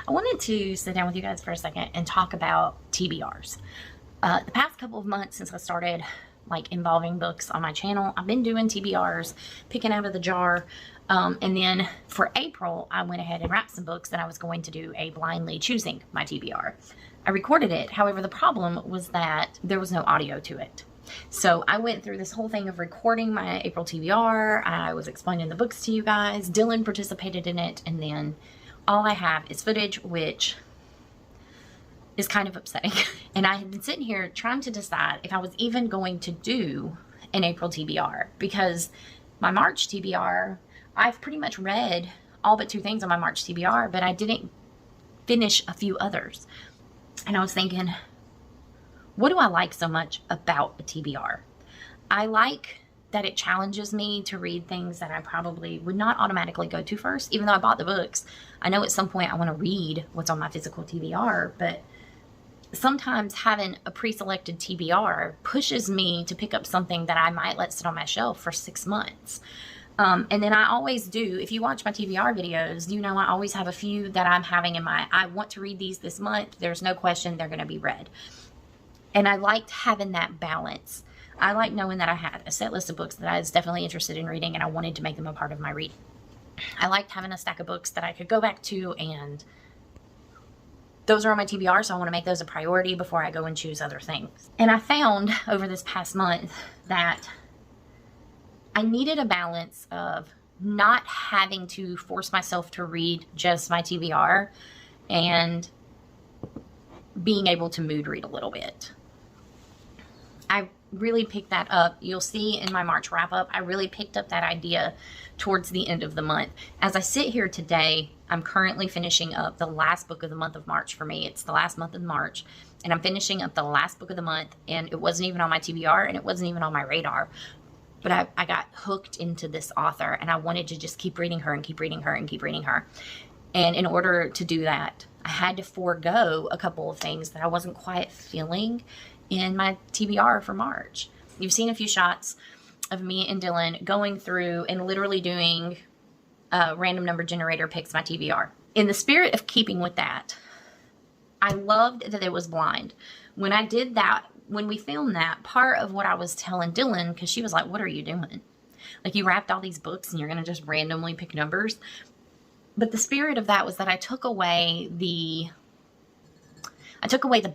I wanted to sit down with you guys for a second and talk about TBRs. The past couple of months since I started involving books on my channel, I've been doing TBRs, picking out of the jar. And then for April, I went ahead and wrapped some books that I was going to do a blindly choosing my TBR. I recorded it. However, the problem was that there was no audio to it. So I went through this whole thing of recording my April TBR. I was explaining the books to you guys. Dylan participated in it. And then all I have is footage, which is kind of upsetting. And I had been sitting here trying to decide if I was even going to do an April TBR, because my March TBR, I've pretty much read all but 2 things on my March TBR, but I didn't finish a few others. And I was thinking, what do I like so much about a TBR? I like that it challenges me to read things that I probably would not automatically go to first, even though I bought the books. I know at some point I want to read what's on my physical TBR, but sometimes having a pre-selected TBR pushes me to pick up something that I might let sit on my shelf for 6 months. And then I always do, if you watch my TBR videos, you know I always have a few that I'm having in my, I want to read these this month. There's no question they're going to be read. And I liked having that balance. I like knowing that I had a set list of books that I was definitely interested in reading and I wanted to make them a part of my reading. I liked having a stack of books that I could go back to, and those are on my TBR, so I want to make those a priority before I go and choose other things. And I found over this past month that I needed a balance of not having to force myself to read just my TBR and being able to mood read a little bit. I really picked that up. You'll see in my March wrap up, I really picked up that idea towards the end of the month. As I sit here today, I'm currently finishing up the last book of the month of March for me. It's the last month of March, and I'm finishing up the last book of the month, and it wasn't even on my TBR, and it wasn't even on my radar. But I got hooked into this author, and I wanted to just keep reading her and keep reading her and keep reading her. And in order to do that, I had to forego a couple of things that I wasn't quite feeling in my TBR for March. You've seen a few shots of me and Dylan going through and literally doing a random number generator picks my TBR. In the spirit of keeping with that, I loved that it was blind. When I did that, when we filmed that, part of what I was telling Dylan, because she was like, what are you doing? Like, you wrapped all these books and you're going to just randomly pick numbers. But the spirit of that was that I took away the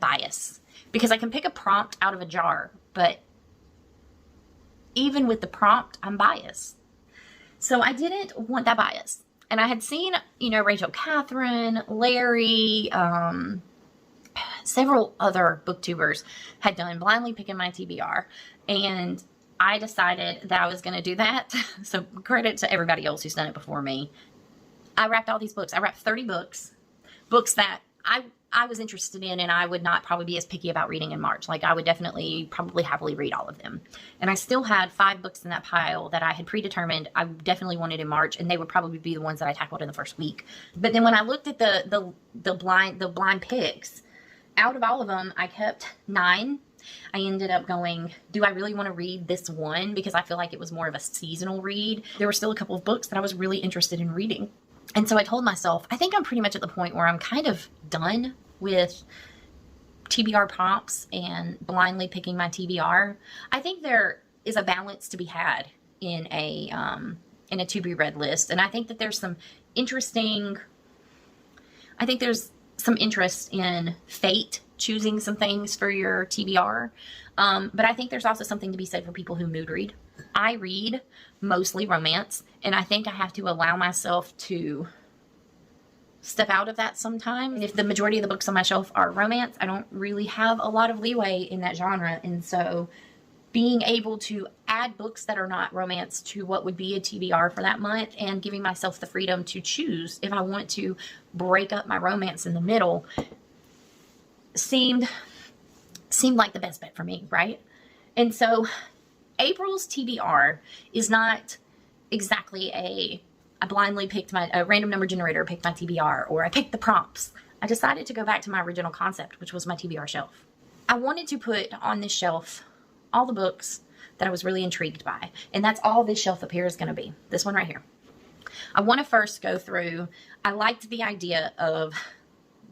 bias. Because I can pick a prompt out of a jar, but even with the prompt, I'm biased. So I didn't want that bias. And I had seen, Rachel Catherine, Larry, several other booktubers had done blindly picking my TBR. And I decided that I was going to do that. So credit to everybody else who's done it before me. I wrapped all these books. I wrapped 30 books that I was interested in, and I would not probably be as picky about reading in March. Like, I would definitely probably happily read all of them. And I still had 5 books in that pile that I had predetermined I definitely wanted in March, and they would probably be the ones that I tackled in the first week. But then when I looked at the blind picks, out of all of them, I kept 9. I ended up going, do I really want to read this one? Because I feel like it was more of a seasonal read. There were still a couple of books that I was really interested in reading. And so I told myself, I think I'm pretty much at the point where I'm kind of done with TBR prompts and blindly picking my TBR. I think there is a balance to be had in a to be read list. And I think that there's some interest in fate choosing some things for your TBR. But I think there's also something to be said for people who mood read. I read mostly romance, and I think I have to allow myself to step out of that sometimes. And if the majority of the books on my shelf are romance, I don't really have a lot of leeway in that genre. And so being able to add books that are not romance to what would be a TBR for that month, and giving myself the freedom to choose if I want to break up my romance in the middle, seemed like the best bet for me, right? And so April's TBR is not exactly I blindly picked a random number generator, picked my TBR, or I picked the prompts. I decided to go back to my original concept, which was my TBR shelf. I wanted to put on this shelf all the books that I was really intrigued by. And that's all this shelf up here is going to be. This one right here. I want to first go through, I liked the idea of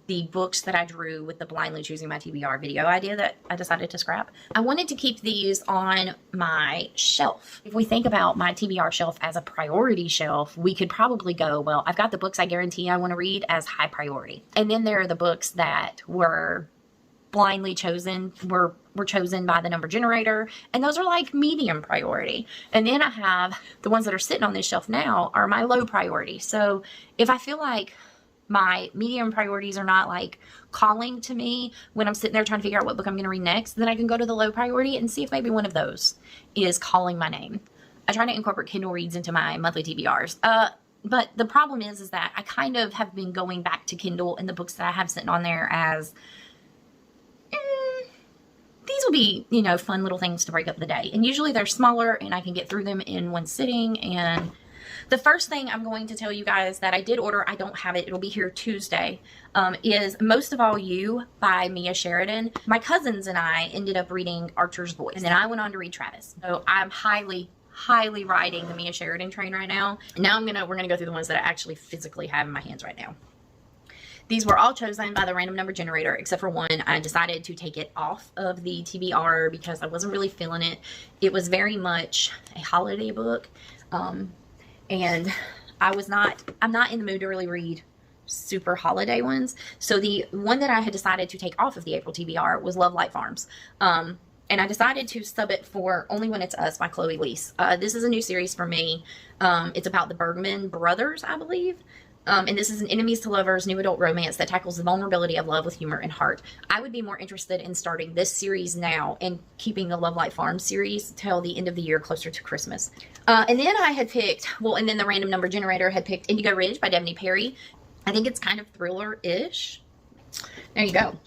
the books that I drew with the blindly choosing my TBR video idea that I decided to scrap. I wanted to keep these on my shelf. If we think about my TBR shelf as a priority shelf, we could probably go, well, I've got the books I guarantee I want to read as high priority. And then there are the books that were blindly chosen, were chosen by the number generator, and those are like medium priority. And then I have the ones that are sitting on this shelf now are my low priority. So if I feel like my medium priorities are not like calling to me when I'm sitting there trying to figure out what book I'm going to read next, then I can go to the low priority and see if maybe one of those is calling my name. I try to incorporate Kindle reads into my monthly TBRs. But the problem is that I kind of have been going back to Kindle and the books that I have sitting on there as these will be, you know, fun little things to break up the day. And usually they're smaller and I can get through them in one sitting. And the first thing I'm going to tell you guys that I did order, I don't have it, it'll be here Tuesday, is Most of All You by Mia Sheridan. My cousins and I ended up reading Archer's Voice, and then I went on to read Travis. So I'm highly riding the Mia Sheridan train right now. Now we're gonna go through the ones that I actually physically have in my hands right now. These were all chosen by the random number generator, except for one. I decided to take it off of the TBR because I wasn't really feeling it. It was very much a holiday book. And I'm not in the mood to really read super holiday ones. So the one that I had decided to take off of the April TBR was Love Light Farms. And I decided to sub it for Only When It's Us by Chloe Leese. This is a new series for me. It's about the Bergman brothers, I believe. And this is an enemies to lovers new adult romance that tackles the vulnerability of love with humor and heart. I would be more interested in starting this series now and keeping the Love Light Farm series till the end of the year, closer to Christmas. And then I had picked, and then the random number generator had picked Indigo Ridge by Devney Perry. I think it's kind of thriller-ish. There you go.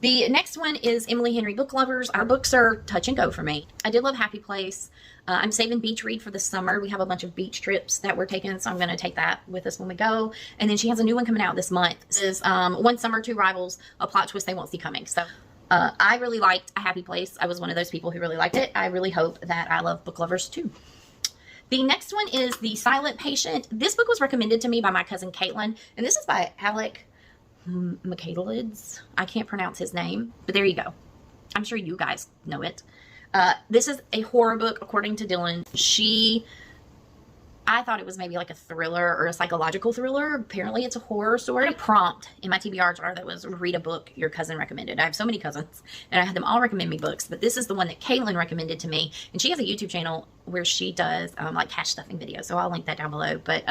The next one is Emily Henry Book Lovers. Our books are touch and go for me. I did love Happy Place. I'm saving beach read for the summer. We have a bunch of beach trips that we're taking, so I'm going to take that with us when we go. And then she has a new one coming out this month. This is One Summer, Two Rivals, a plot twist they won't see coming. So I really liked A Happy Place. I was one of those people who really liked it. I really hope that I love book lovers too. The next one is The Silent Patient. This book was recommended to me by my cousin Caitlin, and this is by Alec Michaelids. I can't pronounce his name, but there you go. I'm sure you guys know it. This is a horror book, according to Dylan. I thought it was maybe like a thriller or a psychological thriller. Apparently it's a horror story. A prompt in my TBR jar that was read a book your cousin recommended. I have so many cousins and I had them all recommend me books, but this is the one that Caitlin recommended to me. And she has a YouTube channel where she does like cash stuffing videos. So I'll link that down below. But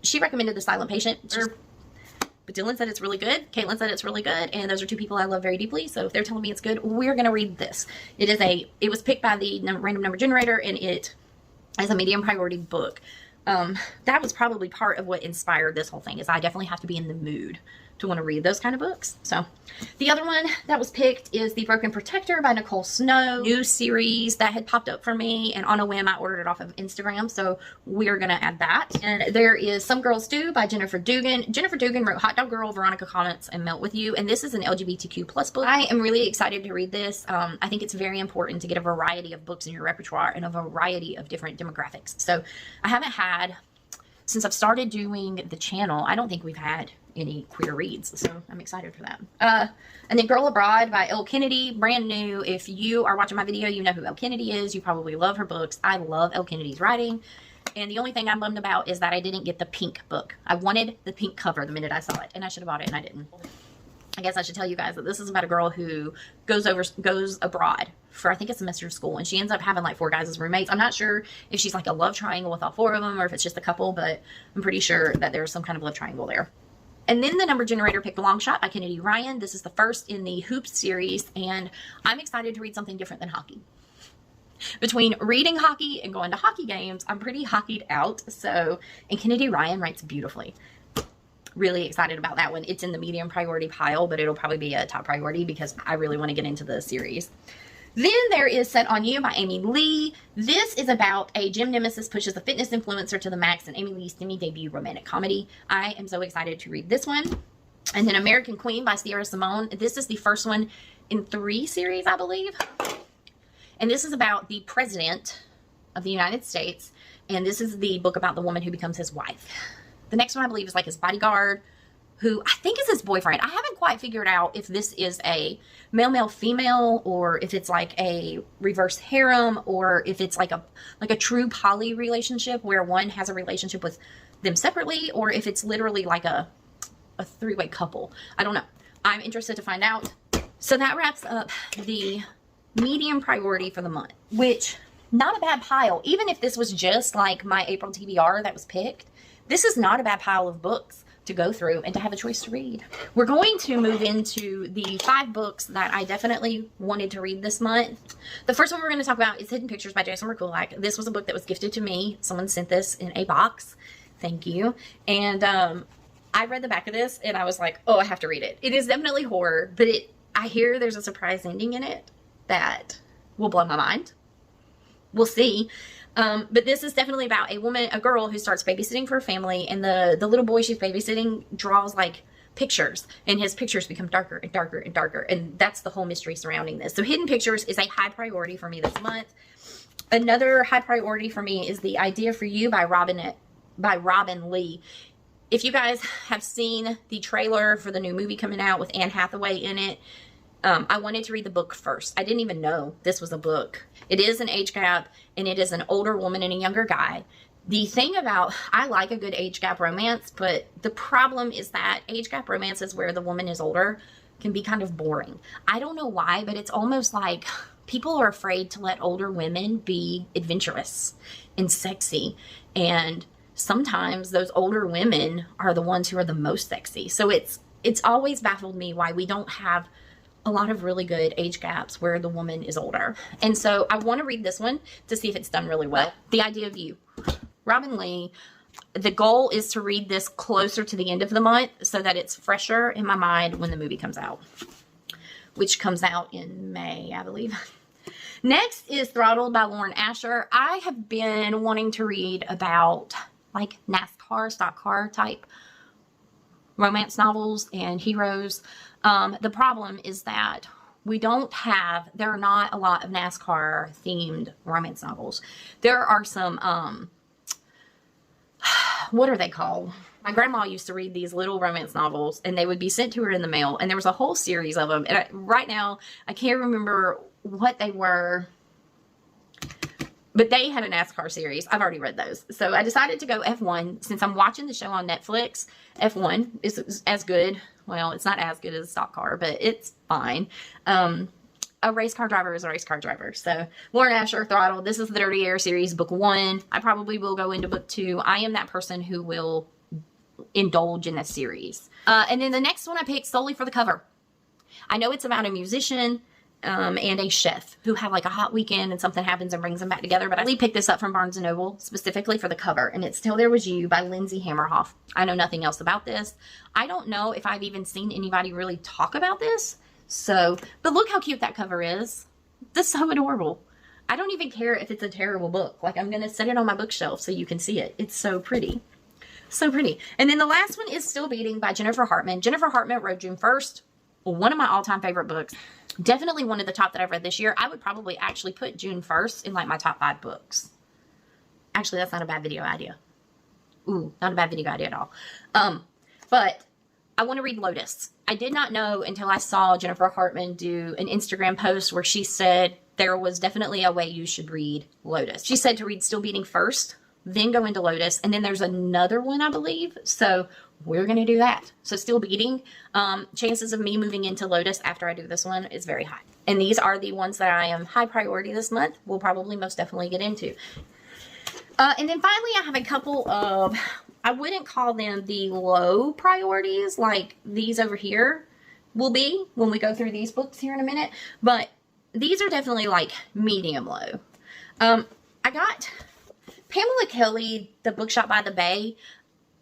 she recommended The Silent Patient. But Dylan said it's really good. Caitlin said it's really good. And those are two people I love very deeply. So if they're telling me it's good, we're going to read this. It was picked by the random number generator, and it is a medium priority book. That was probably part of what inspired this whole thing, is I definitely have to be in the mood to want to read those kind of books. So the other one that was picked is The Broken Protector by Nicole Snow. New series that had popped up for me, and on a whim I ordered it off of Instagram, so we're gonna add that. And there is Some Girls Do by Jennifer Dugan. Jennifer Dugan wrote Hot Dog Girl, Veronica Comments, and Melt With You, and this is an LGBTQ plus book. I am really excited to read this. I think it's very important to get a variety of books in your repertoire and a variety of different demographics. So I haven't had, since I've started doing the channel, I don't think we've had any queer reads, so I'm excited for that. And then Girl Abroad by Elle Kennedy, brand new. If you are watching my video, you know who Elle Kennedy is. You probably love her books. I love Elle Kennedy's writing. And the only thing I'm bummed about is that I didn't get the pink book. I wanted the pink cover the minute I saw it, and I should have bought it, and I didn't. I guess I should tell you guys that this is about a girl who goes abroad for, I think, a semester of school, and she ends up having like 4 guys as roommates. I'm not sure if she's like a love triangle with all 4 of them, or if it's just a couple, but I'm pretty sure that there's some kind of love triangle there. And then the number generator picked A Long Shot by Kennedy Ryan. This is the first in the Hoops series, and I'm excited to read something different than hockey. Between reading hockey and going to hockey games, I'm pretty hockeyed out. So, and Kennedy Ryan writes beautifully. Really excited about that one. It's in the medium priority pile, but it'll probably be a top priority because I really want to get into the series. Then there is Set On You by Amy Lee. This is about a gym nemesis pushes a fitness influencer to the max in Amy Lee's semi-debut romantic comedy. I am so excited to read this one. And then American Queen by Sierra Simone. This is the first one in 3 series, I believe. And this is about the president of the United States. And this is the book about the woman who becomes his wife. The next one, I believe, is like his bodyguard who I think is his boyfriend. I haven't quite figured out if this is a male female, or if it's like a reverse harem, or if it's like a true poly relationship where one has a relationship with them separately, or if it's literally like a three-way couple. I don't know. I'm interested to find out. So that wraps up the medium priority for the month, which, not a bad pile. Even if this was just like my April TBR that was picked, this is not a bad pile of books to go through and to have a choice to read. We're going to move into the 5 books that I definitely wanted to read this month. The first one we're going to talk about is Hidden Pictures by Jason Merkulak. This was a book that was gifted to me. Someone sent this in a box. Thank you. And I read the back of this and I was like, oh, I have to read it. It is definitely horror, but I hear there's a surprise ending in it that will blow my mind. We'll see. But this is definitely about a girl who starts babysitting for a family, and the little boy she's babysitting draws like pictures, and his pictures become darker and darker and darker, and that's the whole mystery surrounding this. So Hidden Pictures is a high priority for me this month. Another high priority for me is The Idea for You by Robin Lee. If you guys have seen the trailer for the new movie coming out with Anne Hathaway in it, I wanted to read the book first. I didn't even know this was a book. It is an age gap, and it is an older woman and a younger guy. The thing about, I like a good age gap romance, but the problem is that age gap romances where the woman is older can be kind of boring. I don't know why, but it's almost like people are afraid to let older women be adventurous and sexy, and sometimes those older women are the ones who are the most sexy. So it's always baffled me why we don't have a lot of really good age gaps where the woman is older. And so I want to read this one to see if it's done really well. The Idea of You, Robin Lee. The goal is to read this closer to the end of the month so that it's fresher in my mind when the movie comes out, which comes out in May, I believe. Next is Throttled by Lauren Asher. I have been wanting to read about like NASCAR, stock car type romance novels and heroes. The problem is that there are not a lot of NASCAR themed romance novels. There are some, what are they called? My grandma used to read these little romance novels, and they would be sent to her in the mail, and there was a whole series of them. And right now, I can't remember what they were, but they had a NASCAR series. I've already read those. So I decided to go F1. Since I'm watching the show on Netflix, F1 is as good. Well, it's not as good as a stock car, but it's fine. A race car driver is a race car driver. So Lauren Asher, Throttled. This is the Dirty Air series, book 1. I probably will go into book 2. I am that person who will indulge in this series. And then the next one I picked solely for the cover. I know it's about a musician and a chef who have like a hot weekend and something happens and brings them back together. But I picked this up from Barnes & Noble specifically for the cover, and it's Till There Was You by Lindsay Hammerhoff. I know nothing else about this. I don't know if I've even seen anybody really talk about this. So, but look how cute that cover is. That's so adorable. I don't even care if it's a terrible book. Like, I'm going to set it on my bookshelf so you can see it. It's so pretty. So pretty. And then the last one is Still Beating by Jennifer Hartman. Jennifer Hartman wrote June 1st. One of my all-time favorite books. Definitely one of the top that I've read this year. I would probably actually put June 1st in like my top 5 books. Actually, that's not a bad video idea. Ooh, not a bad video idea at all. But I want to read Lotus. I did not know until I saw Jennifer Hartman do an Instagram post where she said there was definitely a way you should read Lotus. She said to read Still Beating first, then go into Lotus, and then there's another one, I believe. So we're going to do that. So Still Beating, chances of me moving into Lotus after I do this one is very high. And these are the ones that I am high priority this month. We'll probably most definitely get into. And then finally, I have a couple of, I wouldn't call them the low priorities like these over here will be when we go through these books here in a minute. But these are definitely like medium low. I got Pamela Kelly, The Bookshop by the Bay.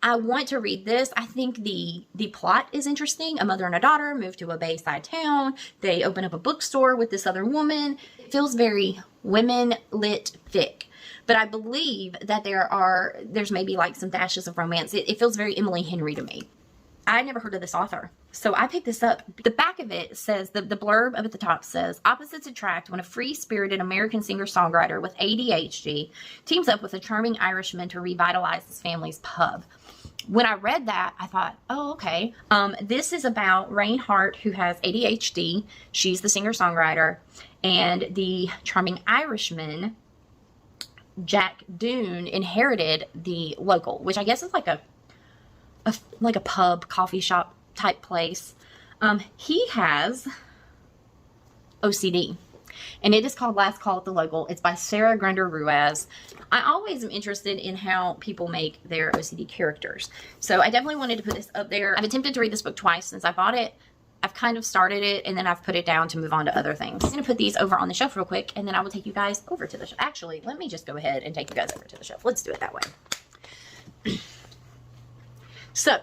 I want to read this. I think the plot is interesting. A mother and a daughter move to a bayside town. They open up a bookstore with this other woman. It feels very women lit fic. But I believe that there's maybe like some dashes of romance. It feels very Emily Henry to me. I never heard of this author. So I picked this up. The back of it says, the blurb up at the top says, opposites attract when a free-spirited American singer-songwriter with ADHD teams up with a charming Irishman to revitalize his family's pub. when I read that, I thought, oh, okay. This is about Rain Hart, who has ADHD. She's the singer-songwriter. And the charming Irishman, Jack Doone, inherited the local, which I guess is like a pub, coffee shop type place. He has OCD. And it is called Last Call at the Local. It's by Sarah Grunder Ruiz. I always am interested in how people make their OCD characters. So I definitely wanted to put this up there. I've attempted to read this book twice since I bought it. I've kind of started it, and then I've put it down to move on to other things. I'm going to put these over on the shelf real quick, and then I will take you guys over to the shelf. Actually, let me just go ahead and take you guys over to the shelf. Let's do it that way. So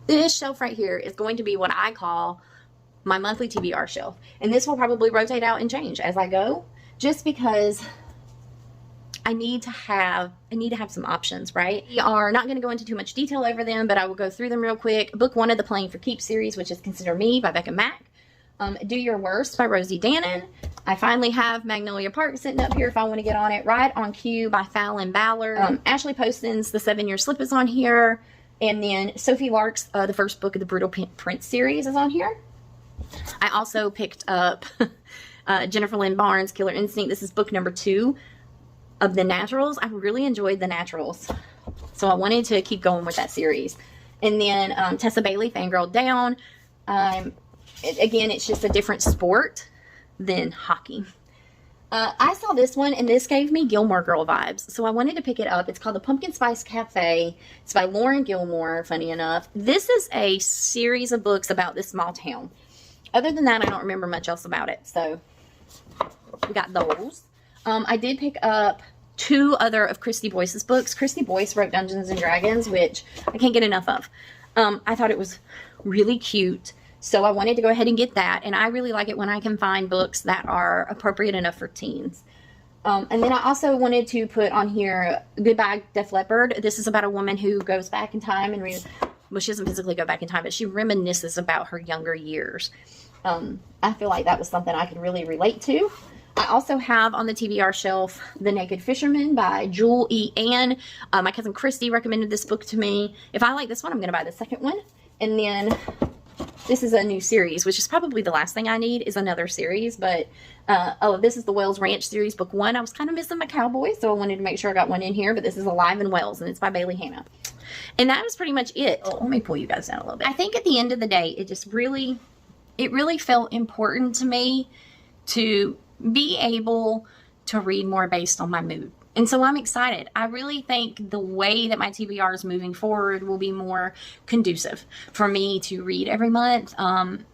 this shelf right here is going to be what I call my monthly TBR shelf. And this will probably rotate out and change as I go, just because I need to have some options, right? We are not going to go into too much detail over them, but I will go through them real quick. Book 1 of the Playing for Keeps series, which is Consider Me by Becca Mack. Do Your Worst by Rosie Dannon. I finally have Magnolia Park sitting up here if I want to get on it. Right on Cue by Fallon Ballard. Ashley Poston's The 7-Year Slip is on here. And then Sophie Lark's the first book of the Brutal Prince series is on here. I also picked up Jennifer Lynn Barnes' Killer Instinct. This is book number 2 of the Naturals. I really enjoyed the Naturals, so I wanted to keep going with that series. And then Tessa Bailey, Fangirl Down. Again, it's just a different sport than hockey. I saw this one, and this gave me Gilmore Girl vibes, so I wanted to pick it up. It's called The Pumpkin Spice Cafe. It's by Lauren Gilmore, funny enough. This is a series of books about this small town. Other than that, I don't remember much else about it, so we got those. I did pick up 2 other of Christy Boyce's books. Christy Boyce wrote Dungeons and Dragons, which I can't get enough of. I thought it was really cute, so I wanted to go ahead and get that. And I really like it when I can find books that are appropriate enough for teens. And then I also wanted to put on here Goodbye, Def Leppard. This is about a woman who goes back in time and well, she doesn't physically go back in time, but she reminisces about her younger years. I feel like that was something I could really relate to. I also have on the TBR shelf The Naked Fisherman by Jewel E. Ann. My cousin Christy recommended this book to me. If I like this one, I'm going to buy the second one. And then this is a new series, which is probably the last thing I need is another series. But, this is the Wells Ranch series, book 1. I was kind of missing my cowboy, so I wanted to make sure I got one in here. But this is Alive in Wells, and it's by Bailey Hannah. And that was pretty much it. Oh, let me pull you guys down a little bit. I think at the end of the day, it really felt important to me to be able to read more based on my mood. And so I'm excited. I really think the way that my TBR is moving forward will be more conducive for me to read every month. And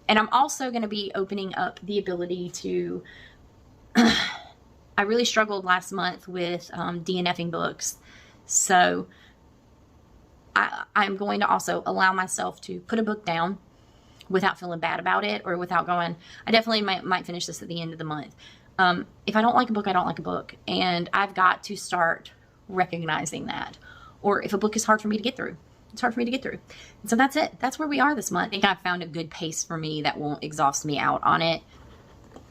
I'm also going to be opening up the ability to, I really struggled last month with DNFing books. So I'm going to also allow myself to put a book down without feeling bad about it, or without going, I definitely might finish this at the end of the month. If I don't like a book, I don't like a book. And I've got to start recognizing that. Or if a book is hard for me to get through, it's hard for me to get through. And so that's it. That's where we are this month. I think I've found a good pace for me that won't exhaust me out on it.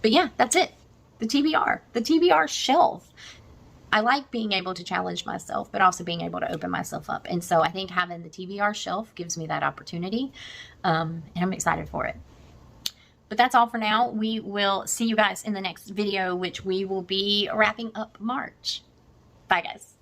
But yeah, that's it. The TBR shelf. I like being able to challenge myself, but also being able to open myself up. And so I think having the TBR shelf gives me that opportunity. And I'm excited for it. But that's all for now. We will see you guys in the next video, which we will be wrapping up March. Bye, guys.